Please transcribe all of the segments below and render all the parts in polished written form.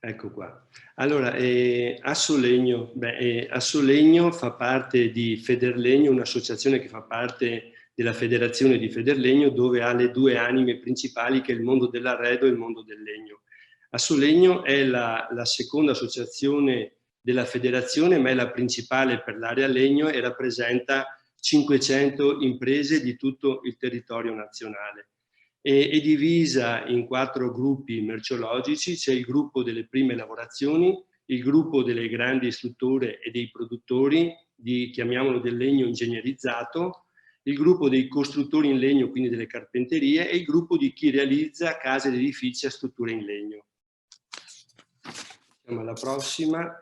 Ecco qua. Allora, Assolegno. Assolegno fa parte di Federlegno, un'associazione che fa parte della Federazione di Federlegno, dove ha le due anime principali, che è il mondo dell'arredo e il mondo del legno. Assolegno è la seconda associazione della federazione, ma è la principale per l'area legno e rappresenta 500 imprese di tutto il territorio nazionale. È divisa in 4 gruppi merceologici: c'è il gruppo delle prime lavorazioni, il gruppo delle grandi strutture e dei produttori, chiamiamolo del legno ingegnerizzato, il gruppo dei costruttori in legno, quindi delle carpenterie, e il gruppo di chi realizza case ed edifici a strutture in legno. Andiamo alla prossima.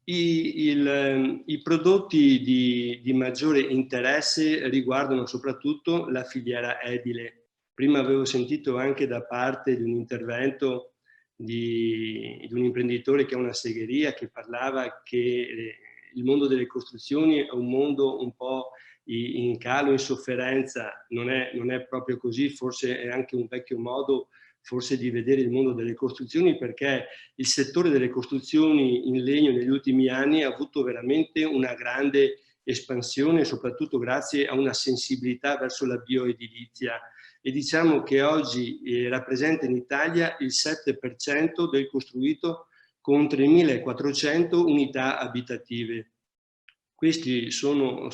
I prodotti di maggiore interesse riguardano soprattutto la filiera edile. Prima avevo sentito anche da parte di un intervento di un imprenditore che ha una segheria, che parlava che il mondo delle costruzioni è un mondo un po' in calo, in sofferenza. Non è proprio così, forse è anche un vecchio modo forse di vedere il mondo delle costruzioni, perché il settore delle costruzioni in legno negli ultimi anni ha avuto veramente una grande espansione, soprattutto grazie a una sensibilità verso la bioedilizia, e diciamo che oggi rappresenta in Italia il 7% del costruito, con 3.400 unità abitative. Questi sono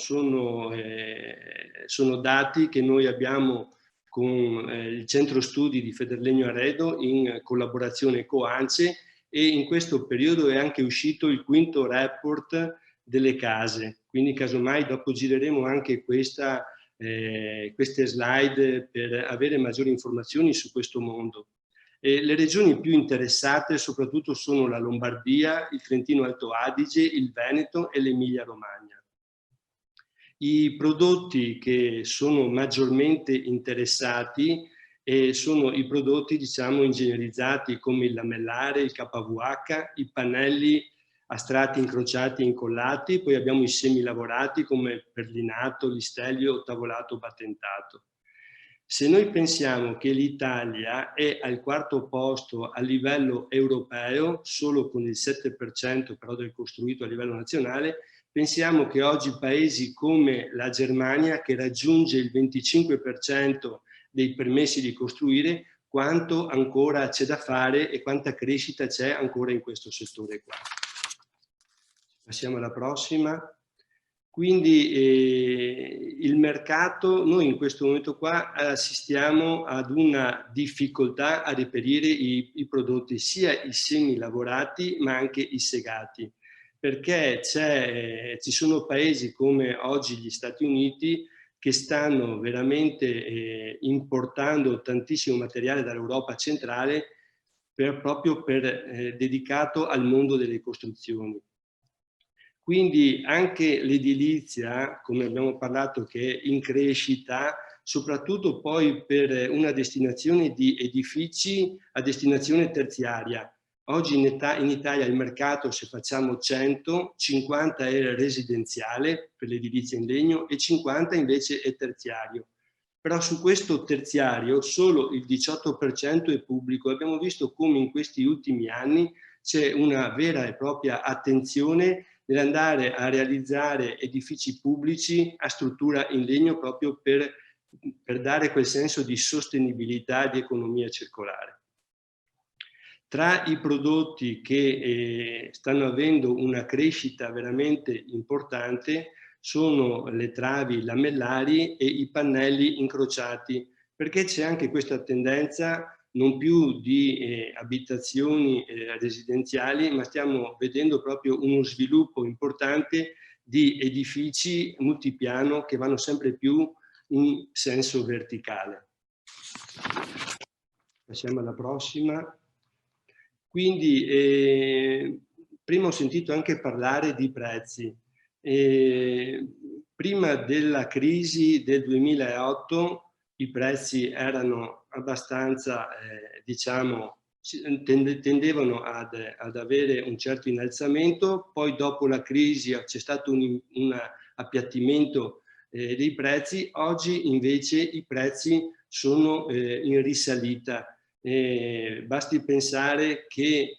dati che noi abbiamo con il centro studi di Federlegno Arredo in collaborazione con ANCE, e in questo periodo è anche uscito il quinto report delle case, quindi casomai dopo gireremo anche queste slide per avere maggiori informazioni su questo mondo. Le regioni più interessate soprattutto sono la Lombardia, il Trentino Alto Adige, il Veneto e l'Emilia Romagna. I prodotti che sono maggiormente interessati sono i prodotti, diciamo, ingegnerizzati, come il lamellare, il KVH, i pannelli a strati incrociati e incollati, poi abbiamo i semilavorati come il perlinato, l'istellio, tavolato, battentato. Se noi pensiamo che l'Italia è al 4º posto a livello europeo, solo con il 7% però del costruito a livello nazionale, pensiamo che oggi paesi come la Germania, che raggiunge il 25% dei permessi di costruire, quanto ancora c'è da fare e quanta crescita c'è ancora in questo settore qua. Passiamo alla prossima. Quindi il mercato, noi in questo momento qua assistiamo ad una difficoltà a reperire i prodotti, sia i semilavorati ma anche i segati, perché ci sono paesi come oggi gli Stati Uniti che stanno veramente importando tantissimo materiale dall'Europa centrale proprio dedicato al mondo delle costruzioni. Quindi anche l'edilizia, come abbiamo parlato, che è in crescita, soprattutto poi per una destinazione di edifici a destinazione terziaria. Oggi in Italia il mercato, se facciamo 100, 50 è residenziale per l'edilizia in legno e 50 invece è terziario. Però su questo terziario solo il 18% è pubblico. Abbiamo visto come in questi ultimi anni c'è una vera e propria attenzione nell'andare a realizzare edifici pubblici a struttura in legno, proprio per dare quel senso di sostenibilità, di economia circolare. Tra i prodotti che stanno avendo una crescita veramente importante sono le travi lamellari e i pannelli incrociati, perché c'è anche questa tendenza non più di abitazioni residenziali, ma stiamo vedendo proprio uno sviluppo importante di edifici multipiano che vanno sempre più in senso verticale. Passiamo alla prossima. Quindi prima ho sentito anche parlare di prezzi. Prima della crisi del 2008 i prezzi erano abbastanza, diciamo, tendevano ad avere un certo innalzamento, poi dopo la crisi c'è stato un appiattimento dei prezzi. Oggi invece i prezzi sono in risalita. Basti pensare che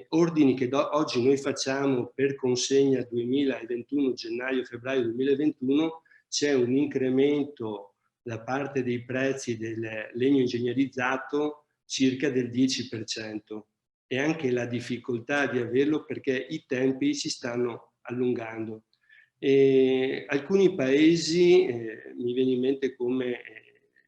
ordini che oggi noi facciamo per consegna 2021, gennaio-febbraio 2021, c'è un incremento da parte dei prezzi del legno ingegnerizzato circa del 10%, e anche la difficoltà di averlo perché i tempi si stanno allungando. Alcuni paesi, mi viene in mente come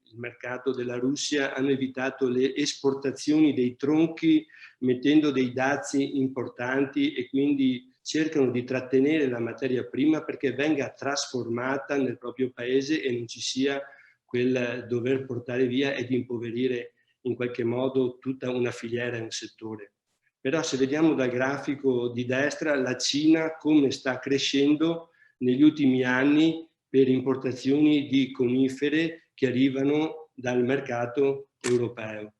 il mercato della Russia, hanno evitato le esportazioni dei tronchi mettendo dei dazi importanti, e quindi cercano di trattenere la materia prima perché venga trasformata nel proprio paese e non ci sia quel dover portare via ed impoverire in qualche modo tutta una filiera e un settore. Però se vediamo dal grafico di destra, la Cina come sta crescendo negli ultimi anni per importazioni di conifere che arrivano dal mercato europeo.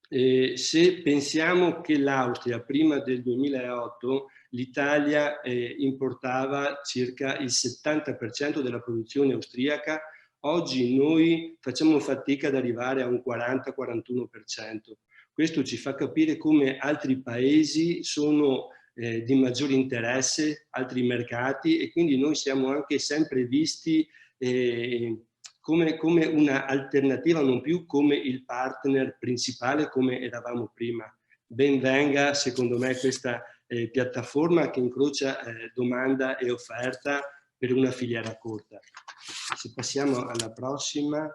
Se pensiamo che l'Austria prima del 2008, l'Italia importava circa il 70% della produzione austriaca, oggi noi facciamo fatica ad arrivare a un 40-41%. Questo ci fa capire come altri paesi sono di maggiore interesse, altri mercati, e quindi noi siamo anche sempre visti come una alternativa, non più come il partner principale come eravamo prima. Ben venga, secondo me, questa piattaforma che incrocia domanda e offerta per una filiera corta. Se passiamo alla prossima.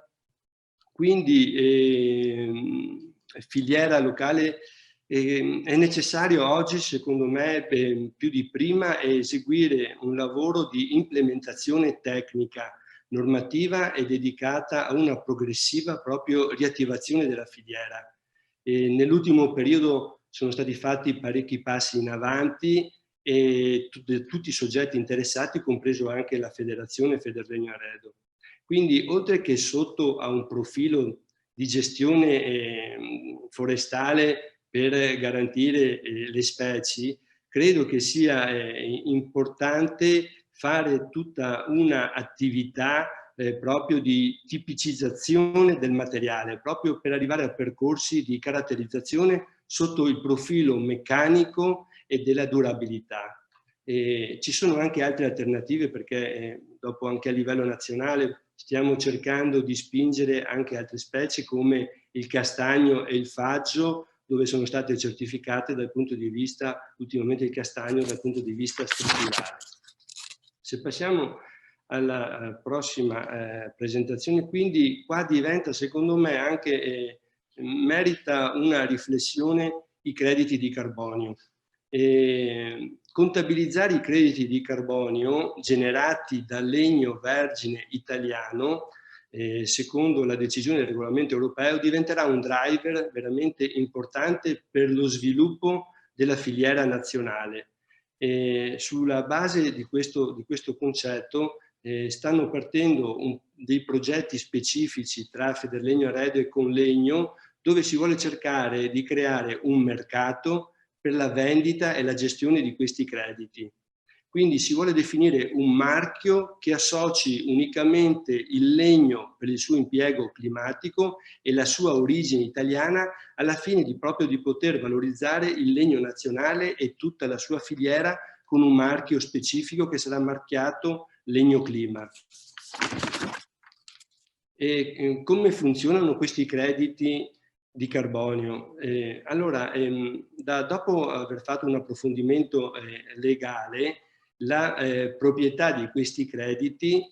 Quindi filiera locale, è necessario oggi, secondo me, più di prima, eseguire un lavoro di implementazione tecnica, normativa e dedicata a una progressiva proprio riattivazione della filiera. Nell'ultimo periodo sono stati fatti parecchi passi in avanti e tutti i soggetti interessati, compreso anche la Federazione Federlegno Arredo. Quindi, oltre che sotto a un profilo di gestione forestale per garantire le specie, credo che sia importante fare tutta un'attività proprio di tipicizzazione del materiale, proprio per arrivare a percorsi di caratterizzazione sotto il profilo meccanico e della durabilità. Ci sono anche altre alternative, perché dopo anche a livello nazionale stiamo cercando di spingere anche altre specie come il castagno e il faggio, dove sono state certificate dal punto di vista, ultimamente il castagno, dal punto di vista strutturale. Se passiamo alla prossima presentazione, quindi qua diventa, secondo me, anche merita una riflessione i crediti di carbonio. Contabilizzare i crediti di carbonio generati dal legno vergine italiano, secondo la decisione del regolamento europeo, diventerà un driver veramente importante per lo sviluppo della filiera nazionale. Sulla base di questo concetto stanno partendo dei progetti specifici tra Federlegno Arredo e Conlegno, dove si vuole cercare di creare un mercato per la vendita e la gestione di questi crediti. Quindi si vuole definire un marchio che associ unicamente il legno per il suo impiego climatico e la sua origine italiana, alla fine proprio di poter valorizzare il legno nazionale e tutta la sua filiera con un marchio specifico che sarà marchiato Legno Clima. E come funzionano questi crediti di carbonio? Allora, dopo aver fatto un approfondimento legale, la proprietà di questi crediti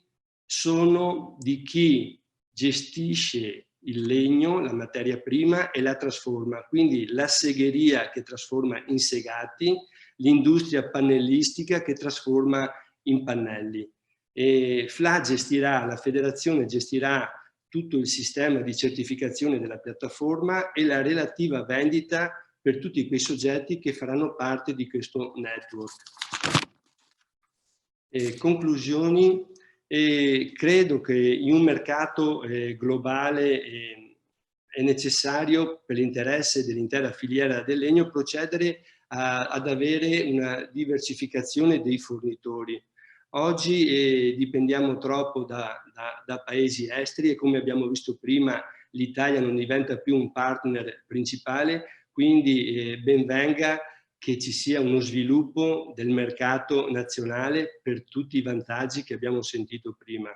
sono di chi gestisce il legno, la materia prima, e la trasforma. Quindi la segheria che trasforma in segati, l'industria pannellistica che trasforma in pannelli. FLA gestirà, la federazione gestirà tutto il sistema di certificazione della piattaforma e la relativa vendita per tutti quei soggetti che faranno parte di questo network. Conclusioni. Credo che in un mercato globale è necessario, per l'interesse dell'intera filiera del legno, procedere ad avere una diversificazione dei fornitori. Oggi dipendiamo troppo da paesi esteri e, come abbiamo visto prima, l'Italia non diventa più un partner principale, quindi ben venga che ci sia uno sviluppo del mercato nazionale per tutti i vantaggi che abbiamo sentito prima.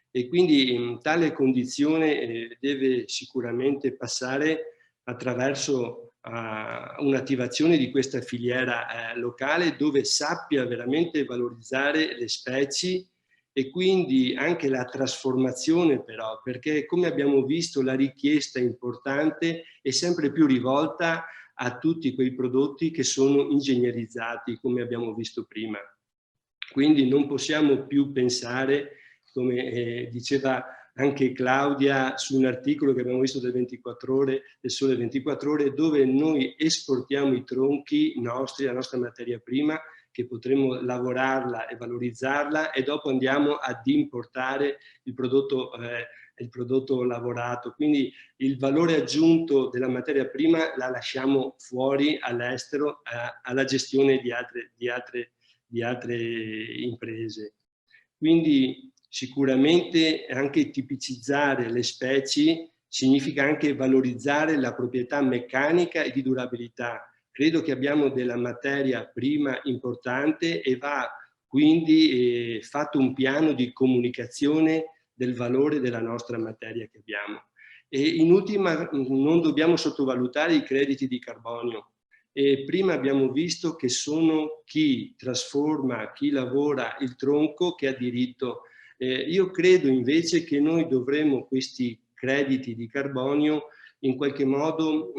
E quindi tale condizione deve sicuramente passare attraverso un'attivazione di questa filiera locale, dove sappia veramente valorizzare le specie e quindi anche la trasformazione, però, perché come abbiamo visto la richiesta importante è sempre più rivolta a tutti quei prodotti che sono ingegnerizzati, come abbiamo visto prima. Quindi non possiamo più pensare, come diceva anche Claudia su un articolo che abbiamo visto del 24 ore, del Sole 24 ore, dove noi esportiamo i tronchi nostri, la nostra materia prima, che potremo lavorarla e valorizzarla, e dopo andiamo ad importare il prodotto lavorato. Quindi il valore aggiunto della materia prima la lasciamo fuori all'estero alla gestione di altre imprese. Quindi sicuramente anche tipicizzare le specie significa anche valorizzare la proprietà meccanica e di durabilità. Credo che abbiamo della materia prima importante e va quindi fatto un piano di comunicazione del valore della nostra materia che abbiamo. E in ultima non dobbiamo sottovalutare i crediti di carbonio. Prima abbiamo visto che sono chi trasforma, chi lavora il tronco che ha diritto. Io credo invece che noi dovremmo questi crediti di carbonio in qualche modo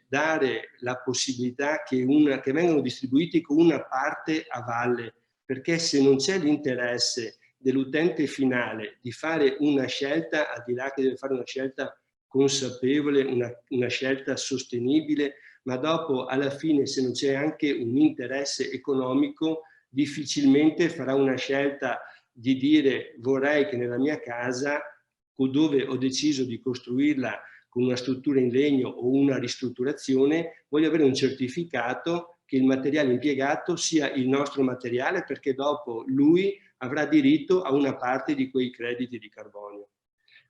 dare la possibilità che vengano distribuiti con una parte a valle, perché se non c'è l'interesse dell'utente finale di fare una scelta, al di là che deve fare una scelta consapevole, una scelta sostenibile, ma dopo alla fine se non c'è anche un interesse economico difficilmente farà una scelta di dire vorrei che nella mia casa, dove ho deciso di costruirla con una struttura in legno o una ristrutturazione, voglio avere un certificato che il materiale impiegato sia il nostro materiale, perché dopo lui avrà diritto a una parte di quei crediti di carbonio.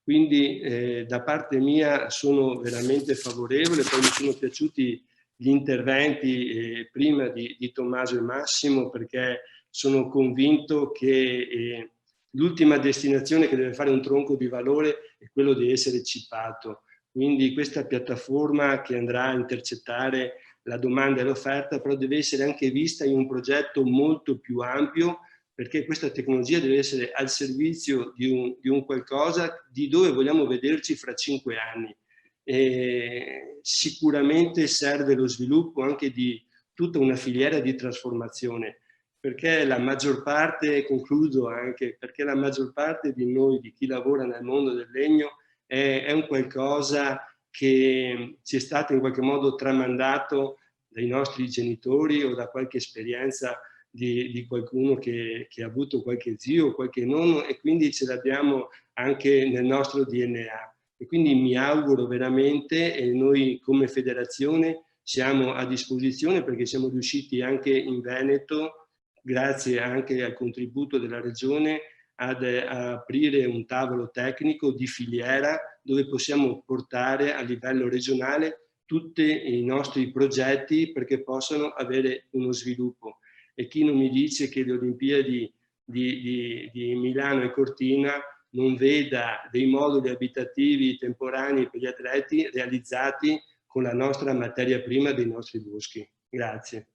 Quindi da parte mia sono veramente favorevole, poi mi sono piaciuti gli interventi prima di Tommaso e Massimo, perché sono convinto che l'ultima destinazione che deve fare un tronco di valore è quello di essere cipato. Quindi questa piattaforma che andrà a intercettare la domanda e l'offerta, però deve essere anche vista in un progetto molto più ampio, perché questa tecnologia deve essere al servizio di un qualcosa di dove vogliamo vederci fra 5 anni. Sicuramente serve lo sviluppo anche di tutta una filiera di trasformazione, perché la maggior parte, concludo anche, perché la maggior parte di noi, di chi lavora nel mondo del legno, è un qualcosa che ci è stato in qualche modo tramandato dai nostri genitori o da qualche esperienza di qualcuno che ha avuto qualche zio o qualche nonno, e quindi ce l'abbiamo anche nel nostro DNA. E quindi mi auguro veramente, e noi come federazione siamo a disposizione, perché siamo riusciti anche in Veneto, grazie anche al contributo della Regione, ad aprire un tavolo tecnico di filiera dove possiamo portare a livello regionale tutti i nostri progetti perché possano avere uno sviluppo. E chi non mi dice che le Olimpiadi di Milano e Cortina non veda dei moduli abitativi temporanei per gli atleti realizzati con la nostra materia prima dei nostri boschi. Grazie.